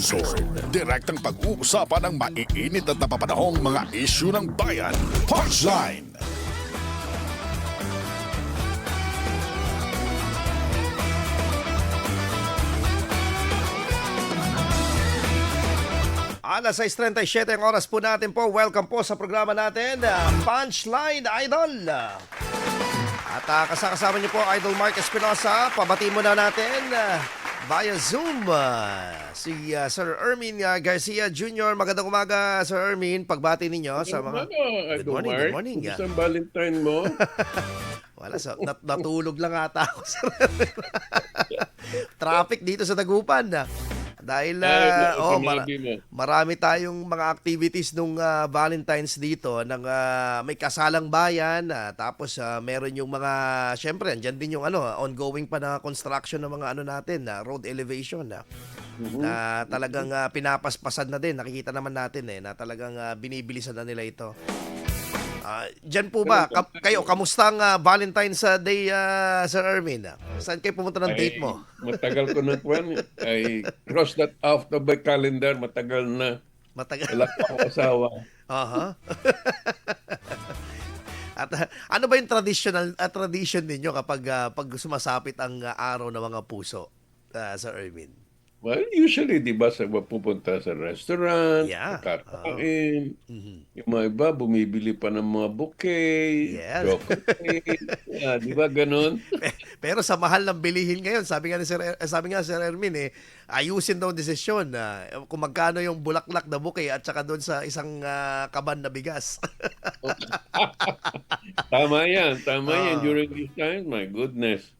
Uncensored, direktang pag-uusapan ng maiinit at napapanahong mga isyu ng bayan. Punchline! Alas 6:37 ang oras po natin po. Welcome po sa programa natin, Punchline Idol. At kasama niyo po, Idol Mark Espinosa. Pabati muna natin via Zoom si Sir Ermin Garcia Jr. Magandang umaga, Sir Ermin. Pagbati ninyo sa mga... Good morning, good morning. Kung isang Valentine mo? Wala, natulog lang ata ako, Sir Ermin. Traffic dito sa Dagupan. Dahil marami tayong mga activities nung Valentine's dito ng may kasalang bayan, tapos meron yung mga, syempre andyan din yung ongoing pa na construction ng mga natin, road elevation na talagang pinapaspasan na din. Nakikita naman natin na talagang binibilisan na nila ito. Diyan po ba, kayo, kamusta ang Valentine's Day, Sir Ermin? Saan kayo pumunta ng date mo? Matagal ko na kwan. I cross that off the my calendar. Matagal na. Wala pa akong asawa. At ano ba yung tradition ninyo kapag pag sumasapit ang araw ng mga puso, Sir Ermin? Well, usually, di ba, pupunta sa restaurant, kakain, yung mga iba, bumibili pa ng mga bouquet, chocolate, di ba, ganun? Pero sa mahal ng bilihin ngayon, sabi nga Sir Ermin, ayusin daw ang desisyon kung magkano yung bulaklak na bouquet at saka doon sa isang kaban na bigas. Tama yan during this time, my goodness.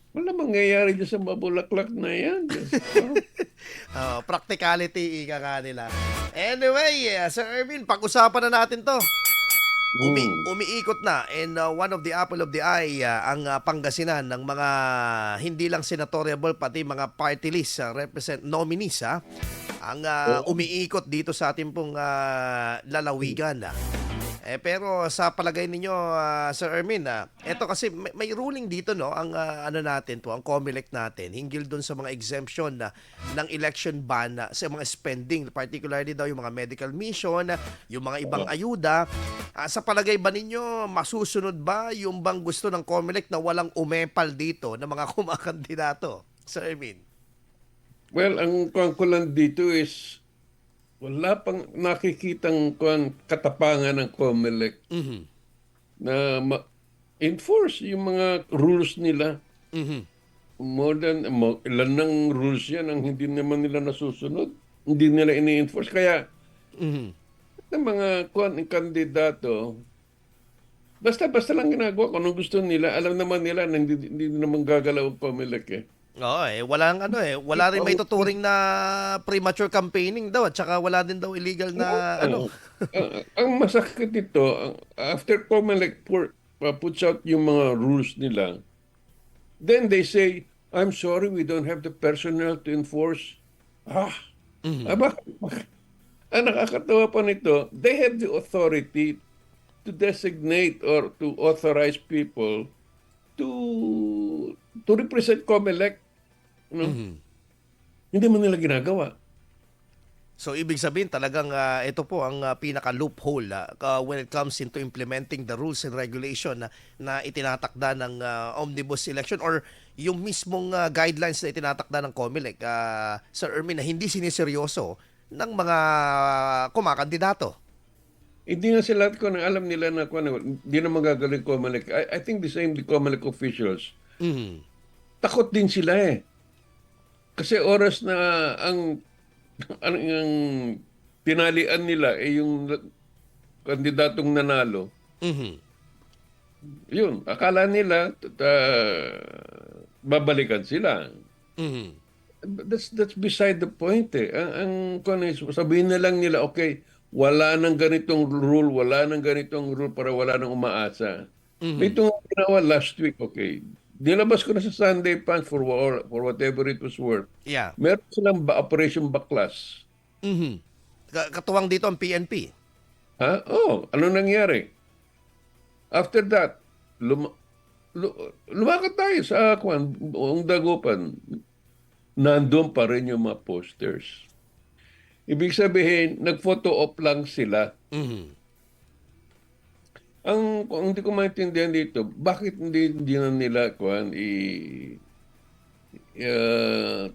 Wala mangyayari dyan sa mabulaklak na yan. Practicality, ika nga nila. Anyway, Sir Erwin, pag-usapan na natin to. Umiikot na and one of the apple of the eye ang Pangasinan ng mga hindi lang senatorial pati mga party list nominees ang umiikot dito sa ating pong lalawigan. Pero sa palagay ninyo, Sir Ermin, eto kasi may ruling dito, no, ang ang COMELEC natin, hinggil doon sa mga exemption ng election ban sa mga spending, particularly daw yung mga medical mission, yung mga ibang ayuda. Sa palagay ba ninyo, masusunod ba yung bang gusto ng COMELEC na walang umepal dito ng mga kumakandidato, Sir Ermin? Well, ang kulang dito is wala pang nakikitang katapangan ng COMELEC na enforce yung mga rules nila. Ilan ng rules yan ang hindi naman nila nasusunod. Hindi nila ini-enforce. Kaya, ng mga kandidato, basta lang ginagawa kung anong gusto nila. Alam naman nila na hindi naman gagalaw ang COMELEC wala rin may tuturing na premature campaigning daw at saka wala din daw illegal na ang masakit ito, after COMELEC puts out yung mga rules nila, then they say, I'm sorry, we don't have the personnel to enforce. Ang nakakatawa pa nito, they have the authority to designate or to authorize people to represent COMELEC. Hindi man nila ginagawa. So, ibig sabihin talagang ito po ang pinaka-loophole when it comes into implementing the rules and regulation na itinatakda ng omnibus election or yung mismong guidelines na itinatakda ng COMELEC, Sir Ermin, na hindi siniseryoso ng mga kumakandidato. Hindi na sila alam nila na hindi na magagaling COMELEC. I think the same the COMELEC officials. Takot din sila Kasi oras na ang tinalian nila yung kandidatong nanalo. Yun, akala nila babalikan sila. That's beside the point sabihin na lang nila, okay, wala nang ganitong rule para wala nang umaasa. Itong ginawa last week, okay. Nilabas ko na sa Sunday Punch for whatever it was worth. Yeah. Meron silang Operation Baklas. Katuwang dito ang PNP. Ano nangyari? After that, lumakad tayo sa buong Dagupan. nandun pa rin yung mga posters. Ibig sabihin, nag-photo op lang sila. Mhm. Kung hindi ko maintindihan dito, bakit hindi na nila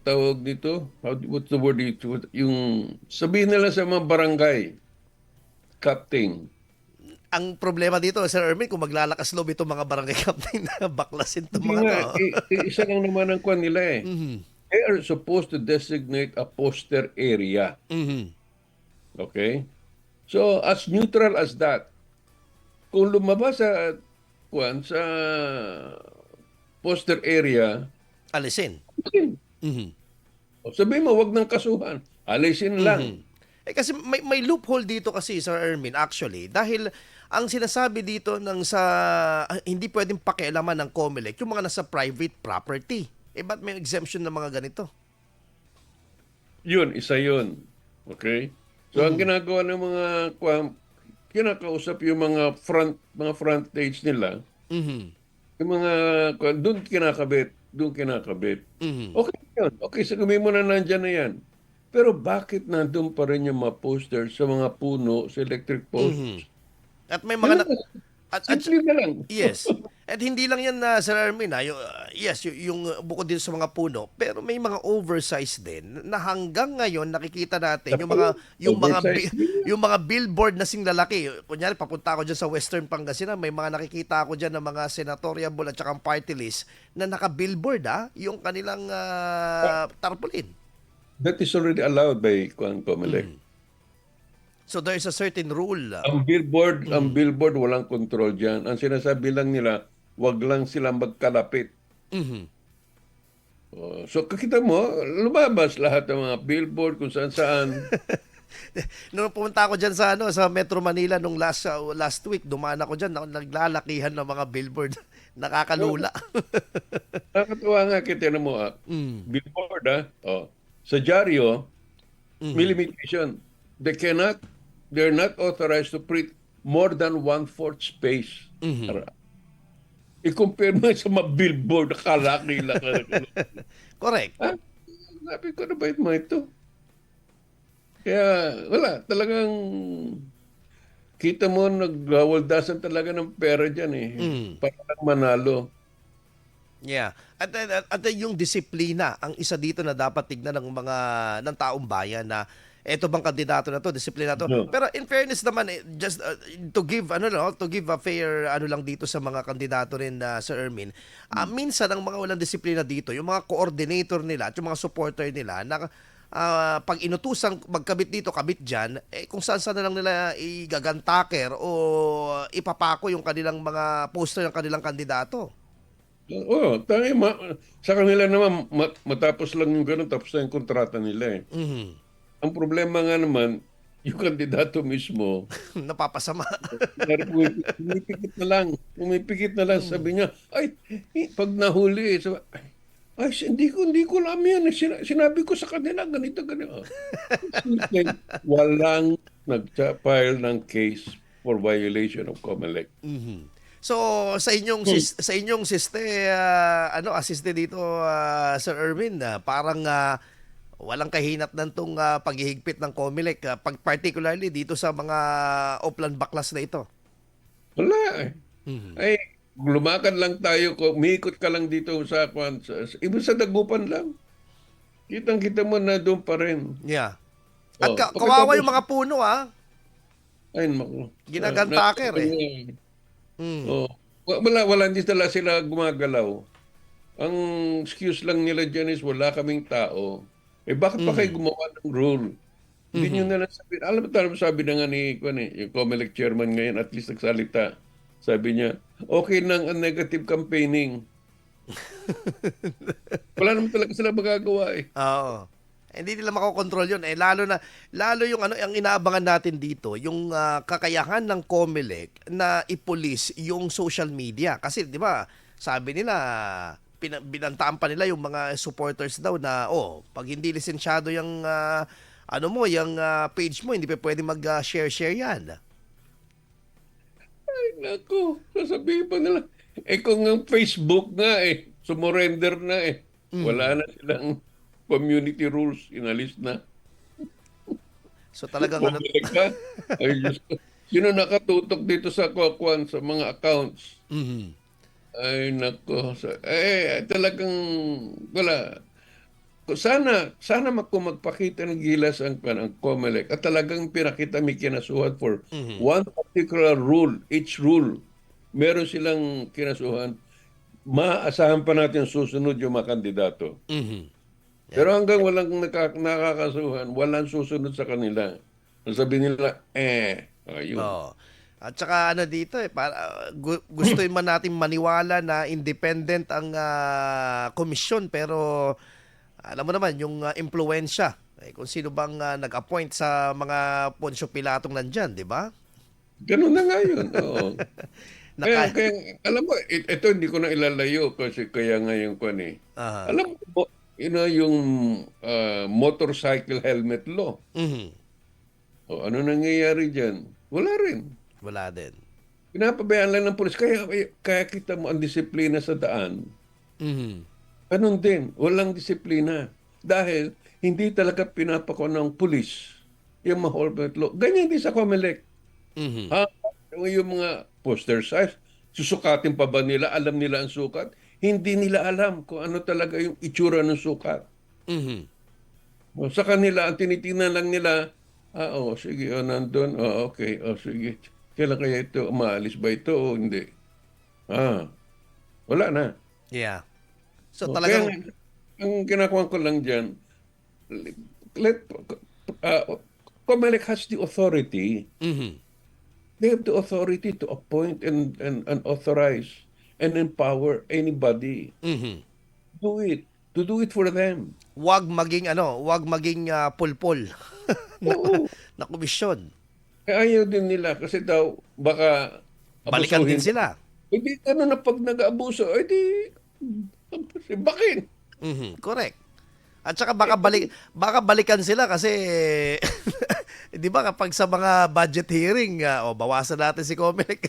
tawag dito? What's the word dito? Yung sabihin nila sa mga barangay, captain. Ang problema dito, Sir Ermin, kung maglalakas loob itong mga barangay captain na baklasin itong Hindi mga nga, to. isa lang naman ang kwan nila eh. Mhm. They are supposed to designate a poster area. Mhm. Okay? So, as neutral as that, kung lumabas sa poster area, Alisin. okay. Mhm. Sabihin mo, wag ng kasuhan. Alisin lang. Kasi may loophole dito kasi, Sir Ermin, actually, dahil ang sinasabi dito hindi pwedeng pakialaman ng COMELEC yung mga nasa private property. Ba't may exemption ng mga ganito? Yun, isa yun. Okay? So, ang ginagawa ng kinakausap yung mga frontage nila, Mhm. yung doon kinakabit. Mhm. Okay yun. Okay, sabihin mo na nandyan na yan. Pero bakit nandun pa rin yung mga posters sa mga puno, sa electric posts? At may mga Simple na lang. yes. At hindi lang yan na Sir Armin, yung bukod din sa mga puno, pero may mga oversize din na hanggang ngayon nakikita natin Oversize din. yung mga billboard na sing lalaki. Kunyari papunta ako diyan sa Western Pangasinan, may mga nakikita ako diyan ng mga senatorial at saka party list na naka-billboard yung kanilang tarpaulin. That is already allowed by COMELEC. So there is a certain rule. Ang billboard walang control diyan. Ang sinasabi lang nila, wag lang sila magkalapit. Mhm. So kakita mo, lumabas lahat ng mga billboard kung saan-saan. Nung pumunta ako diyan sa Metro Manila nung last week, dumaan ako diyan, naglalakihan ng mga billboard. Nakakalula. Nakakatuwa nga kita na mo, billboard sa dyaryo, may limitation. They're not authorized to print more than 1/4 space. I-compare mo sa mga billboard, kalaki lang. Correct. Sabi ko na ba yung mga ito? Kaya wala, talagang kita mo nagwawaldasan talaga ng pera dyan para lang manalo. Yeah. At yung disiplina, ang isa dito na dapat tignan ng taong bayan na eto bang kandidato na to, disiplina to. No. Pero in fairness naman, just to give a fair lang dito sa mga kandidato rin na Sir Ermin. Minsan ang mga walang disiplina dito, yung mga coordinator nila at yung mga supporter nila na pag inutusang magkabit dito, kabit diyan, kung saan na lang nila igagantaker o ipapako yung kanilang mga poster ng kanilang kandidato. Oo, sa kanila naman, matapos lang yung ganun, tapos na yung kontrata nila Mhm. Ang problema nga naman, yung kandidato mismo, Napapasama. pumipikit na lang, sabi niya, pag nahuli, hindi ko alam yan. Sinabi ko sa kanila, ganito. Walang nag-file ng case for violation of COMELEC. Mhm. So sa inyong asiste dito, Sir Erwin, parang walang kahinatnan tong paghihigpit ng COMELEC, particularly dito sa mga Oplan Baklas na ito. Wala Ay, lumakad lang tayo, umiikot ka lang dito iba sa Dagupan lang. Kitang-kita mo na doon pa rin. Yeah. At Oh, kawawa yung mga puno, Ay, naku. Ginagantaker Wala, hindi sila gumagalaw. Ang excuse lang nila dyan is wala kaming tao. Bakit pa kayo gumawa ng rule? Hindi nyo nalang sabihin. Alam mo, sabi na nga yung COMELEC chairman ngayon, at least nagsalita. Sabi niya, okay nang ang negative campaigning. Wala naman talaga sila magagawa Oo. Hindi nila makokontrol yun. Lalo yung ang inaabangan natin dito, yung kakayahan ng COMELEC na ipulis yung social media. Kasi, di ba, sabi nila, binantaan pa nila yung mga supporters daw na, pag hindi lisensyado yung, yung page mo, hindi pa pwede mag-share yan. Ay, naku. Sasabihin pa nila. Kung ang Facebook nga sumurrender na Wala na silang community rules, inalis na. So talagang ano, Bumalik ka. Ay, Diyos ko. Sino nakatutok dito sa Kuan sa mga accounts? mhm. Ay, nako. Talagang, wala. Sana kung magpakita ng gilas ang COMELEC at talagang pinakita may kinasuhan for one particular rule, each rule, meron silang kinasuhan, maaasahan pa natin susunod yung mga kandidato. Mhm. Pero hanggang walang nakakasuhan, walang susunod sa kanila. Sabi nila, ayun. Oo. At saka ano dito para gusto man natin maniwala na independent ang komisyon pero alam mo naman yung impluwensya kung sino bang nag-appoint sa mga Poncio Pilatong nandyan, di ba? Ganun na nga yun. Oo. Naka- kaya, alam mo, ito hindi ko na ilalayo kasi kaya nga yung kwan eh. Aha. Alam mo, yung motorcycle helmet law. Mhm. O, ano nangyayari dyan? Wala rin. Wala din. Pinapabayaan lang ng pulis. Kaya kita mo ang disiplina sa daan. Mhm. Ganun din. Walang disiplina. Dahil hindi talaga pinapako ng pulis yung mga helmet law. Ganyan din sa COMELEC. Mhm. Yung mga poster size, susukatin pa ba nila? Alam nila ang sukat? Hindi nila alam kung ano talaga yung itsura ng sukat. Mhm. O, sa kanila, ang tinitingnan lang nila, sige, nandun, okay, sige. Kailan kaya ito, maalis ba ito o hindi? Wala na. Yeah. So Kaya, talagang ang ginagawa ko lang dyan, COMELEC has the authority. mhm. They have the authority to appoint and authorize and empower anybody. Mhm. Do it. To do it for them. Wag maging pulpol Oo. na komisyon. Ayaw din nila kasi daw baka Balikan din abusuhin. sila. Hindi ano na pag nag-aabuso, di bakit? Mhm, correct. At saka baka balikan sila kasi 'di ba kapag sa mga budget hearing, bawasan natin si COMELEC.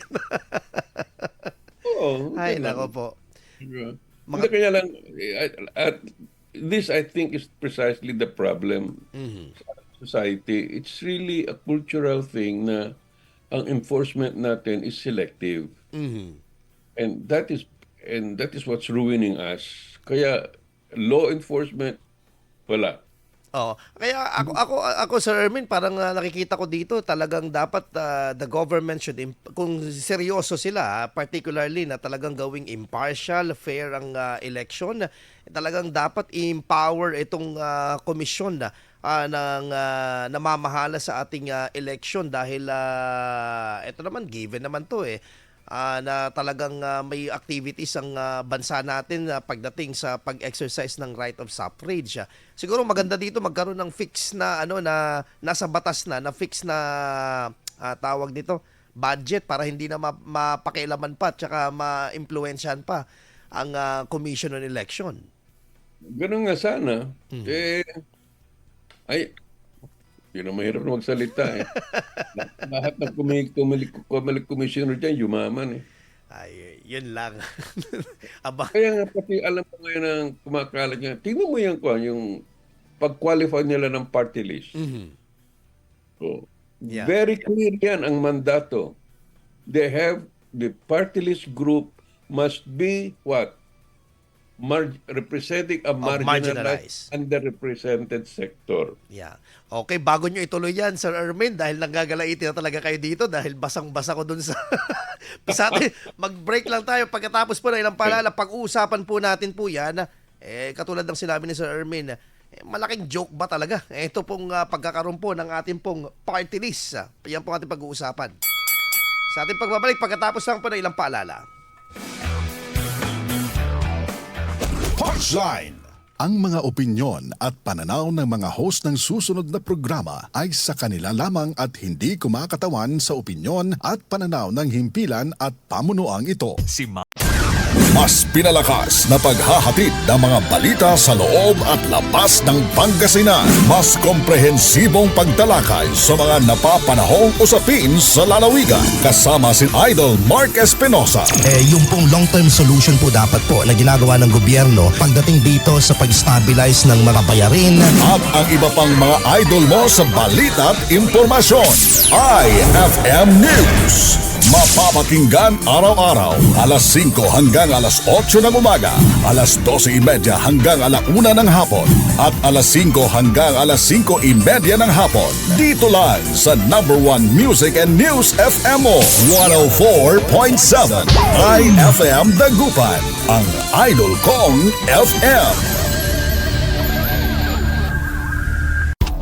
Oo. Ay, ganun. nako po. Diba? Hindi kaya lang, this I think is precisely the problem Mhm. sa society. It's really a cultural thing na ang enforcement natin is selective. Mhm. And that is what's ruining us. Kaya law enforcement, wala. Oh, kaya ako Sir Ermin, parang nakikita ko dito talagang dapat the government should kung seryoso sila, particularly na talagang gawing impartial, fair ang election, talagang dapat i-empower itong komisyon na ng namamahala sa ating election dahil ito naman given naman to na talagang may activities ang bansa natin pagdating sa pag-exercise ng right of suffrage. Siguro maganda dito magkaroon ng fix na na nasa batas na fix na tawag dito budget para hindi na mapakialaman pa at saka ma-impluwensyahan pa ang Commission on Election. Ganun nga sana. Yun ang mahirap na magsalita Lahat ng Comelec commissioner dyan, yumaman Ay, yun lang. Aba. Kaya nga pati alam mo ngayon ang kumakalat niya. Tingnan mo yung pag-qualify nila ng party list. Mhm. So, Yeah. very clear yan ang mandato. The party list group must be what? Representing a marginalized, marginalized. underrepresented sector. Yeah. Okay, bago nyo ituloy yan, Sir Ermin, dahil nanggagalaiti na talaga kayo dito dahil basang-basa ko dun sa... sa atin, mag-break lang tayo pagkatapos po na ilang paalala. Pag-uusapan po natin po yan. Katulad ng sinabi ni Sir Ermin, malaking joke ba talaga? Ito pong pagkakaroon po ng ating pong party list. Yan po ating pag-uusapan. Sa ating pagbabalik, pagkatapos lang po na ilang paalala. Punchline! Ang mga opinyon at pananaw ng mga host ng susunod na programa ay sa kanila lamang at hindi kumakatawan sa opinyon at pananaw ng himpilan at pamunuang ito. Mas pinalakas na paghahatid ng mga balita sa loob at labas ng Pangasinan. Mas komprehensibong pagtalakay sa mga napapanahong usapin sa lalawigan. Kasama si Idol Mark Espinosa. Yung pong long-term solution po dapat po na ginagawa ng gobyerno pagdating dito sa pag-stabilize ng mga bayarin. At ang iba pang mga idol mo sa balita at impormasyon. IFM News. Mapapakinggan araw-araw alas 5 hanggang alas 8 ng umaga, alas 12:30 hanggang alauna ng hapon, at alas 5 hanggang alas 5:30 ng hapon. Dito lang sa #1 Music and News FM mo, 104.7 IFM Dagupan, ang Idol Kong FM.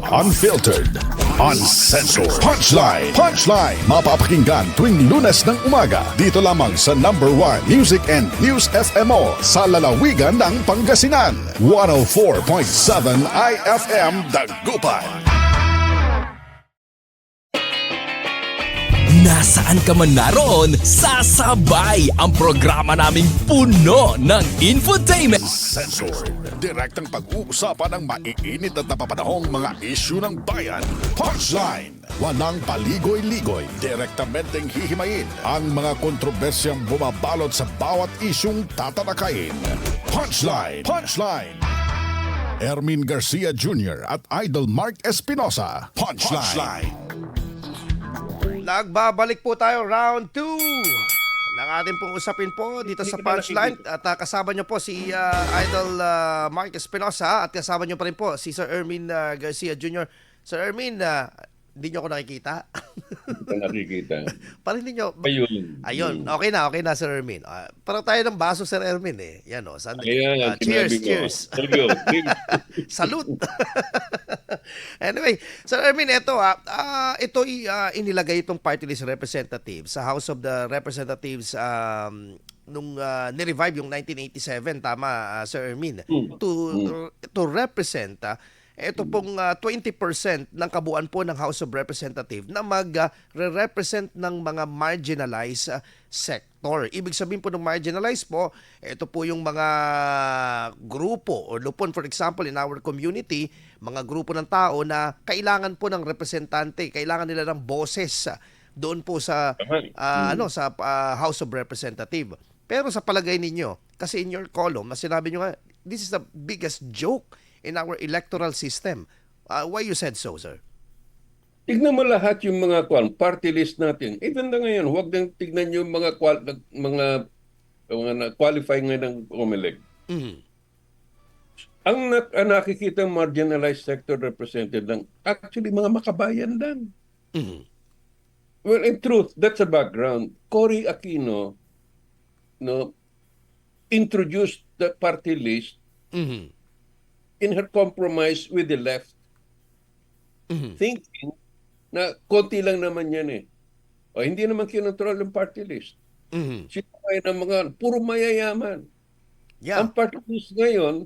Unfiltered, uncensored, Punchline. Mapapakinggan tuwing Lunes ng umaga. Dito lamang sa #1 Music and News FMO sa lalawigan ng Pangasinan. 104.7 IFM Dagupan. Nasaan ka man naroon, sasabay ang programa naming puno ng infotainment. Censored. Direktang pag-uusapan ng maiinit at napapanahong mga isyu ng bayan. Punchline. Walang paligoy-ligoy. Direktamenteng hihimayin ang mga kontrobersyang bumabalot sa bawat isyung tatalakayin. Punchline. Ermin Garcia Jr. at Idol Mark Espinosa. Punchline. Nagbabalik po tayo round 2 ng ating pong usapin po dito sa Punchline, at kasama nyo po si Idol Mark Espinosa, at kasama nyo pa rin po si Sir Ermin Garcia Jr. Sir Ermin, hindi nyo ako nakikita. Hindi ko nakikita. Parinig nyo. Ayun. Okay na Sir Ermin. Parang tayo ng baso, Sir Ermin eh. Yan o. Ayan, Cheers. Salute. Anyway, Sir Ermin, ito inilagay itong party list representative sa House of the Representatives nung ni-revive yung 1987, tama, Sir Ermin, to represent ito pong 20% ng kabuuan po ng House of Representatives na mag-represent ng mga marginalized sector. Ibig sabihin po ng marginalized po, ito po yung mga grupo o lupon, for example, in our community, mga grupo ng tao na kailangan po ng representante, kailangan nila ng boses doon po sa House of Representatives. Pero sa palagay ninyo, kasi in your column, sinabi nyo nga, this is the biggest joke in our electoral system. Why you said so, sir? Tignan mo lahat yung mga party list natin. Even na ngayon, huwag nang tignan yung mga qualify ngayon ng COMELEC. Mm-hmm. Ang nakikita marginalized sector represented lang, actually mga makabayan lang. Mm-hmm. Well, in truth, that's a background. Cory Aquino introduced the party list in her compromise with the left, thinking na konti lang naman yan eh. O hindi naman kinontrol yung party list. Sinakay ng mga puro mayayaman. Yeah. Ang party list ngayon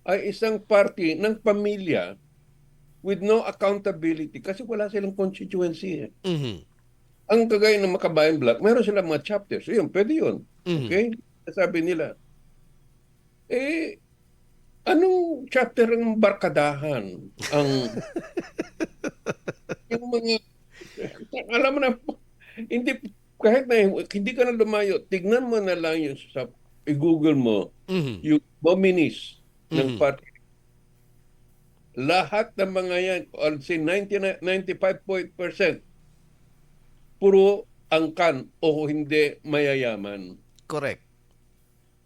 ay isang party ng pamilya with no accountability kasi wala silang constituency. Ang kagaya ng Makabayan Block, meron silang mga chapters. Yun, pwede yun. Okay? Sabi nila, anong chapter ang barkadahan? Yung mga, alam mo na, kahit na hindi ka na lumayo, tignan mo na lang yun i-google mo, yung nominees ng party. Lahat ng mga yan, I'll say 95% puro angkan o hindi mayayaman. Correct.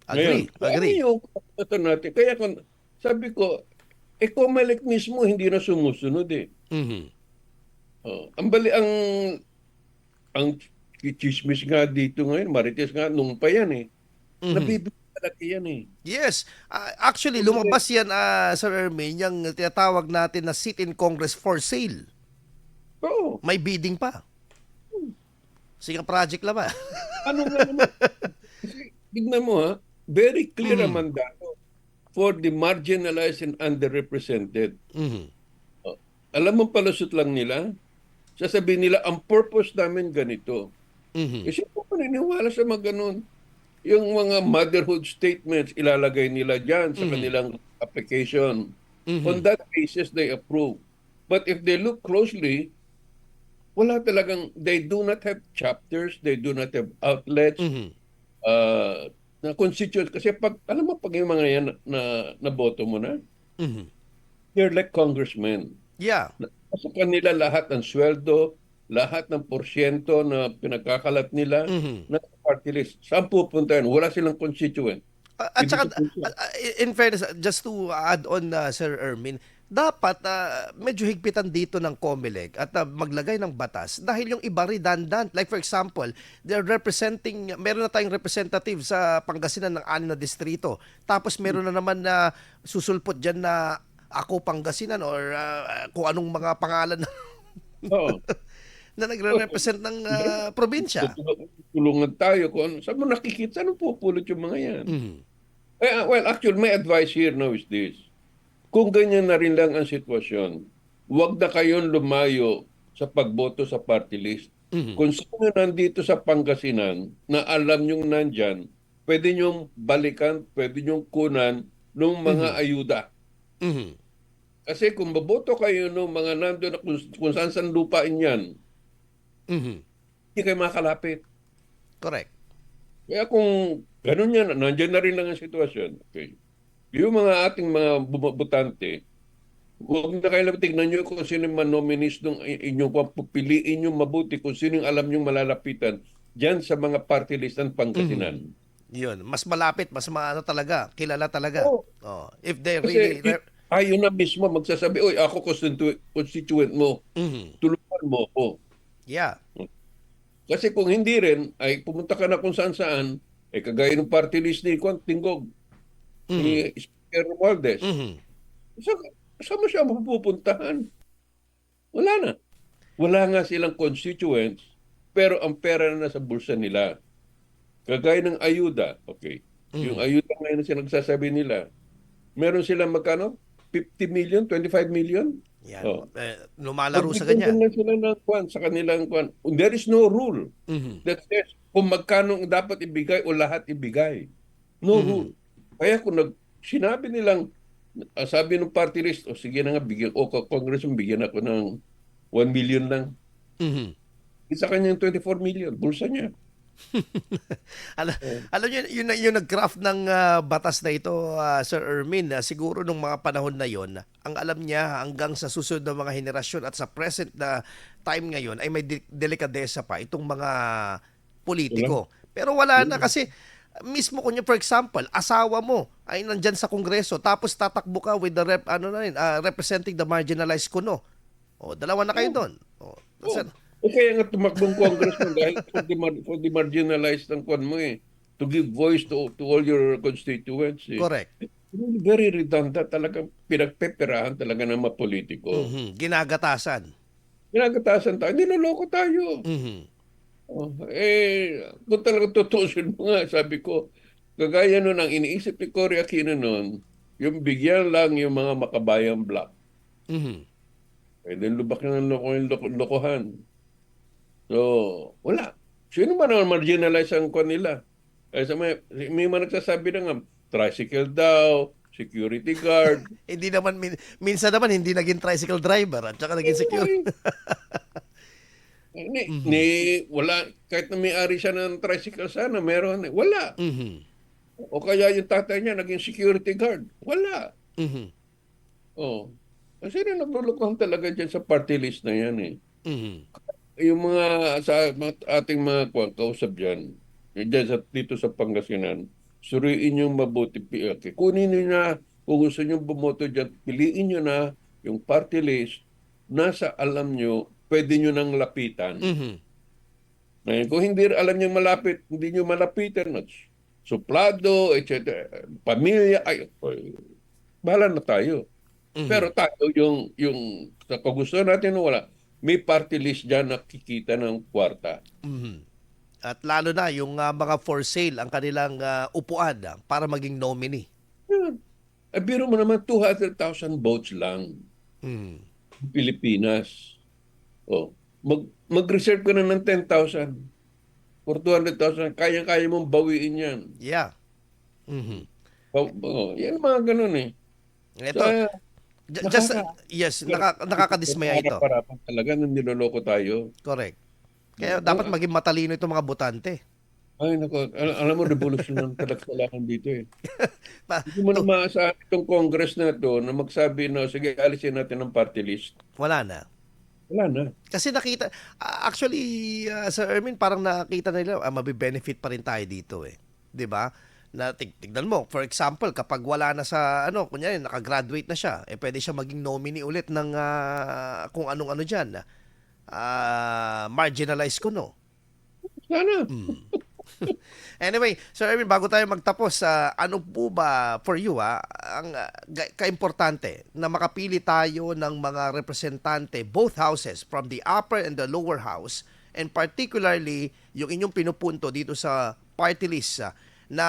Agree. Ito natin. Kaya sabi ko, COMELEC mismo hindi na sumusunod eh. Ang chismis nga dito ngayon, Marites nga, nung pa yan eh. Nabibigyan talaga yan eh. Yes. Actually, lumabas yan, Sir Ermin, yung tinatawag natin na sit-in Congress for sale. Oo. May bidding pa. Sige, project lang ba? Ano nga naman? Tignan mo ha, very clear ang mandato for the marginalized and underrepresented. Alam mo palusot lang nila? Sasabihin nila, ang purpose namin ganito. Kasi po maniniwala sa mga ganun. yung mga motherhood statements ilalagay nila dyan sa kanilang application. On that basis, they approve. But if they look closely, wala talagang, they do not have chapters, they do not have outlets, na constituent. Kasi alam mo, pag yung mga yan na boto mo na, they're like congressmen. Yeah. Sa kanila lahat ng sweldo, lahat ng porsyento na pinagkakalat nila na party list. Saan pupunta yan? Wala silang constituent. At Ibig saka, sabihin, in fairness, just to add on, Sir Ermin, dapat medyo higpitan dito ng COMELEC at maglagay ng batas dahil yung iba redundant. Like for example, they're representing, meron na tayong representative sa Pangasinan ng 6 na distrito. Tapos meron na naman na susulpot dyan na ako Pangasinan or kung anong mga pangalan Oo. na nagre-represent ng probinsya. Tulungan tayo kung ano. Saan mo nakikita? Saan pupulot yung mga yan? Well, actually, my advice here now is this. Kung ganyan na rin lang ang sitwasyon, huwag na kayong lumayo sa pagboto sa party list. Kung sino nandito sa Pangasinan na alam nyong nandyan, pwede nyong balikan, pwede nyong kunan ng mga ayuda. Kasi kung baboto kayo ng mga nandun na kung saan lupain yan, hindi kayo makalapit. Correct. Kaya kung ganun yan, nandyan na rin lang ang sitwasyon. Okay. Yung mga ating mga bumabotante, huwag na kayo tignan nyo kung sino yung nominees ng inyong pupiliin nyo mabuti kung sino yung alam nyo malalapitan dyan sa mga party list ng Pangasinan. Yun, mas malapit, mas maano talaga, kilala talaga. Oo. Oh, if they Kasi really tayo na mismo magsasabi, oy, ako constituent mo, tulungan mo ako. yeah. Kasi kung hindi rin, ay pumunta ka na kung saan-saan, kagaya ng party list ni Juan Tingog, ni Speaker Romualdez. Saan mo siya mapupuntahan? Wala na. Wala nga silang constituents, pero ang pera na nasa bulsa nila. Kagaya ng ayuda, okay. Yung ayuda ngayon na sinagsasabi nila, meron silang magkano? 50 million, 25 million? Yan. Oh. Lumalaro sa Magdidepende ganyan. lang sila ng kwan, sa kanilang kwan. There is no rule that says kung magkano ang dapat ibigay o lahat ibigay. No rule. Kaya kung sinabi nilang, sabi ng party list, sige na nga, bigyan, Congressman, bigyan ako ng 1 million lang. Isa kanya yung 24 million, bulsa niya. Alam niyo, yung nag-craft ng batas na ito, Sir Ermin, siguro nung mga panahon na yon, ang alam niya hanggang sa susunod na mga henerasyon at sa present na time ngayon ay may delikadesa pa itong mga politiko. Pero wala na kasi mismo kunya, for example, asawa mo ay nandyan sa Kongreso tapos tatakbo ka with the representing the marginalized kuno. O, dalawa na kayo doon. O, Kaya nga tumakbong congressman dahil for the marginalized ang kwan mo to give voice to all your constituents. correct. Very redundant talaga, pinagpeperahan talaga ng mga politiko. Ginagatasan. Ginagatasan tayo, niloloko tayo. Kung talagang tutusin mo nga, sabi ko, kagaya nun ang iniisip ni Cory Aquino nun, yung bigyan lang yung mga makabayang black. Then lubak na ng lokohan. So, wala. Sino man ang marginalize ang kwan nila? May mga nagsasabi na nga, tricycle daw, security guard. Hindi naman, minsan naman hindi naging tricycle driver at saka naging security. Wala, kahit na may-ari siya ng tricycle sana, meron. Wala. O kaya yung tatay niya naging security guard. Wala. Kasi naglulukuhan talaga dyan sa party list na yan Yung mga sa ating mga kausap dyan dito sa Pangasinan, suriin nyo mabuti. Kunin nyo na, kung gusto nyo bumoto dyan, piliin nyo na yung party list, nasa alam nyo, pwede nyo nang lapitan. Ngayon, kung hindi alam nyo malapit, hindi nyo malapitan, suplado, etc. Pamilya, bahala na tayo. Pero tayo, yung sa kagusto natin, wala. May party list dyan na kikita ng kwarta. At lalo na yung mga for sale, ang kanilang upuan para maging nominee. Biro mo naman, 200,000 votes lang. Pilipinas. Mag-reserve ka na ng 10,000. for 200,000, kaya-kaya mong bawiin yan. Yeah. Mhm. Yan mga ganun eh. Ito, Sa, just, yes, nakakadismaya ito. Harap-harapan talaga nang niloloko tayo. Correct. Kaya dapat maging matalino itong mga botante. Ay, nako. Alam mo, revolusyon ang kailangan dito eh. Pa- Hindi mo na maasahan itong Congress na ito na magsabi na, sige, alisin natin ang party list. Wala na. Wala na. Kasi nakita, actually, Sir Ermin, parang nakita nila, mabibenefit pa rin tayo dito eh. 'Di ba? Na tignan mo, for example, kapag wala na sa, kunyari, nakagraduate na siya, pwede siya maging nominee ulit ng kung anong-ano dyan. Marginalized ko, no? Sana. Anyway, Sir Erwin, bago tayo magtapos, ano po ba for you ang kaimportante na makapili tayo ng mga representante, both houses, from the upper and the lower house, and particularly yung inyong pinupunto dito sa party list na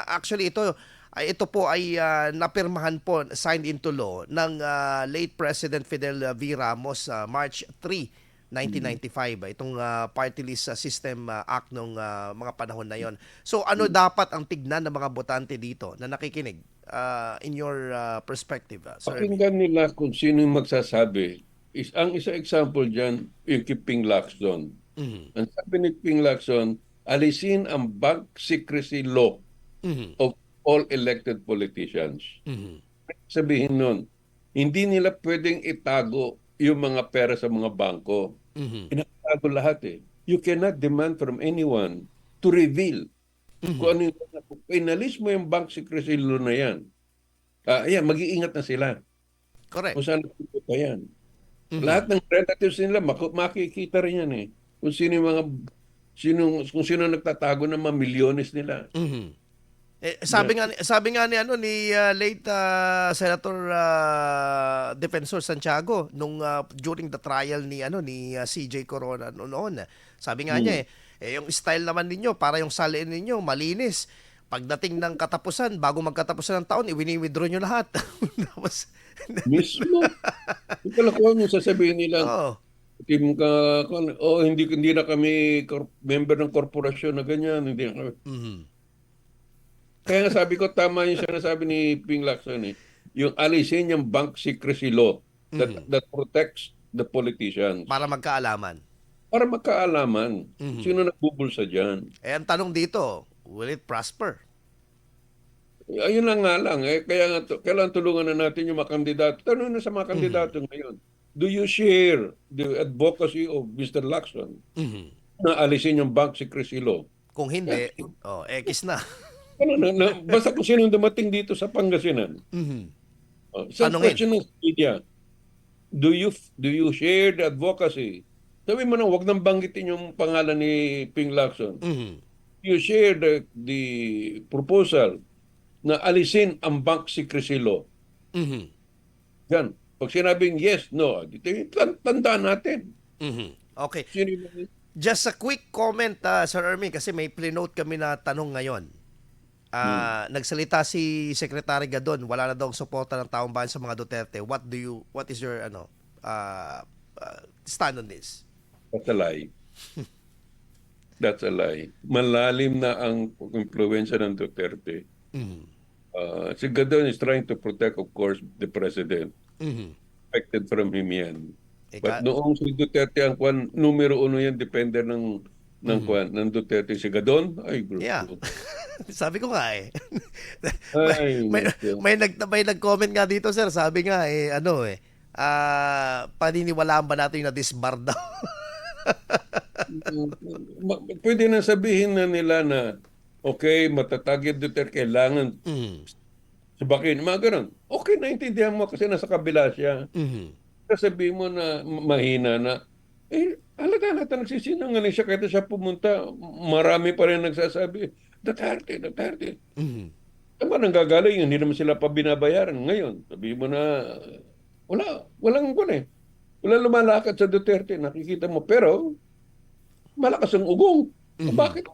actually ito po ay napirmahan po, signed into law ng late President Fidel V. Ramos March 3, 1995, itong party list system act nung mga panahon na yon. So ano dapat ang tignan ng mga botante dito na nakikinig in your perspective, sir? Pakinggan nila kung sino yung magsasabi. Ang isa example dyan, yung kay Ping Lacson. Ang sabi ni Ping Lacson, alisin ang bank secrecy law of all elected politicians. Sabihin nun, hindi nila pwedeng itago yung mga pera sa mga bangko. Inatago lahat eh. You cannot demand from anyone to reveal kung ano yung, inalis mo yung bank secrecy law na yan. Ayan, mag-iingat na sila. Correct. Kung saan napupunta yan. Lahat ng relatives nila, makikita rin yan eh. Kung sino yung kung sino nagtatago ng mga milyones nila. Sabi nga ni late Senator Defensor Santiago nung during the trial ni CJ Corona noon. Sabi nga niya yung style naman ninyo para yung salin ninyo malinis. Pagdating ng katapusan, bago magkatapusan ng taon, wini-withdraw nyo lahat. Tapos Mismo. Yung kalakuhan yung sasabihin nila, team ka, hindi na kami member ng korporasyon na ganyan. Hindi na kami. Kaya nga sabi ko, tama yung sinasabi ni Ping Lacson eh. Yung alisin yung bank secrecy law that protects the politicians. para magkaalaman. Para magkaalaman. Sino nagbubulsa dyan? Ang tanong dito, will it prosper? Ayun lang nga lang. Kaya nga, kailangan tulungan na natin yung mga kandidato. Tanong na sa mga kandidato ngayon. Do you share the advocacy of Mr. Lacson na alisin yung bank secrecy law? Kung hindi, X na. Basta kung sino dumating dito sa Pangasinan. Sa Tanungin. question ng media, do you share the advocacy? Sabi mo na, huwag nang banggitin yung pangalan ni Ping Lacson. You share the proposal na alisin ang bank secrecy law. Yan. Pag sinabing yes, no, tandaan natin. Okay. Sino yung Just a quick comment, Sir Ermi, kasi may plinote kami na tanong ngayon. Nagsalita si Secretary Gadon, wala na daw ang suporta ng taong bayan sa mga Duterte. What is your stand on this? That's a lie. That's a lie. Malalim na ang impluwensya ng Duterte. Si Gadon is trying to protect, of course, the president. Expected from him yan. But noong si Duterte ang numero uno yan, depende ng Duterte. Si Gadon, ay, bro. Yeah. Sabi ko nga eh. Ay, may nag-comment nga dito, sir. Sabi nga paniniwalaan ba natin yung na-disbar daw? Pwede na sabihin na nila na okay, matatag yung Duterte, kailangan sabakin. Mga ganun. Okay, naintindihan mo kasi nasa kabila siya. Sabihin mo na mahina na, halata nagsisinungaling siya kahit siya pumunta, marami pa rin nagsasabi, Duterte. Tama nang gagaling, hindi naman sila pa binabayaran. Ngayon, sabihin mo na, walang lumalakad sa Duterte, nakikita mo. Pero, malakas ang ugong. Bakit?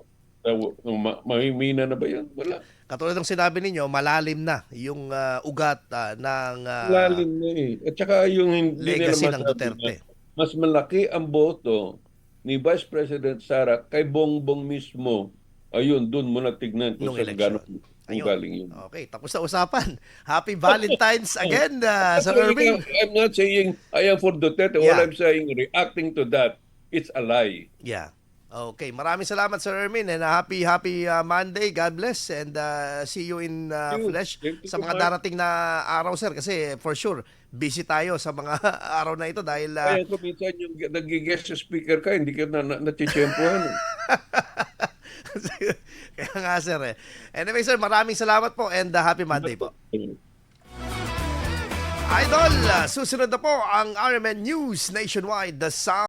Mahimina na ba yan? Wala. Katulad ng sinabi ninyo, malalim na yung ugat ng Malalim na eh. At saka yung hindi nila legacy ng masabi Duterte. na mas malaki ang boto ni Vice President Sara kay Bongbong mismo. Ayun, doon mo na tignan kung Nung saan election. gano'n kung Ayun. galing yun. Okay, tapos na usapan. Happy Valentine's again, Sir Erwin. I'm not saying I am for Duterte. All Yeah. I'm saying, reacting to that, it's a lie. Yeah. Okay, maraming salamat Sir Erwin and happy Monday. God bless and see you in Thank you. flesh Thank you sa so mga much. darating na araw sir kasi for sure busy tayo sa mga araw na ito dahil Kaya kung minsan yung nag-guest speaker ka, hindi ka natitsyempohan. kaya nga sir eh. Anyway sir, maraming salamat po and happy Monday po. Idol, susunod na po ang RMN News Nationwide, The Sound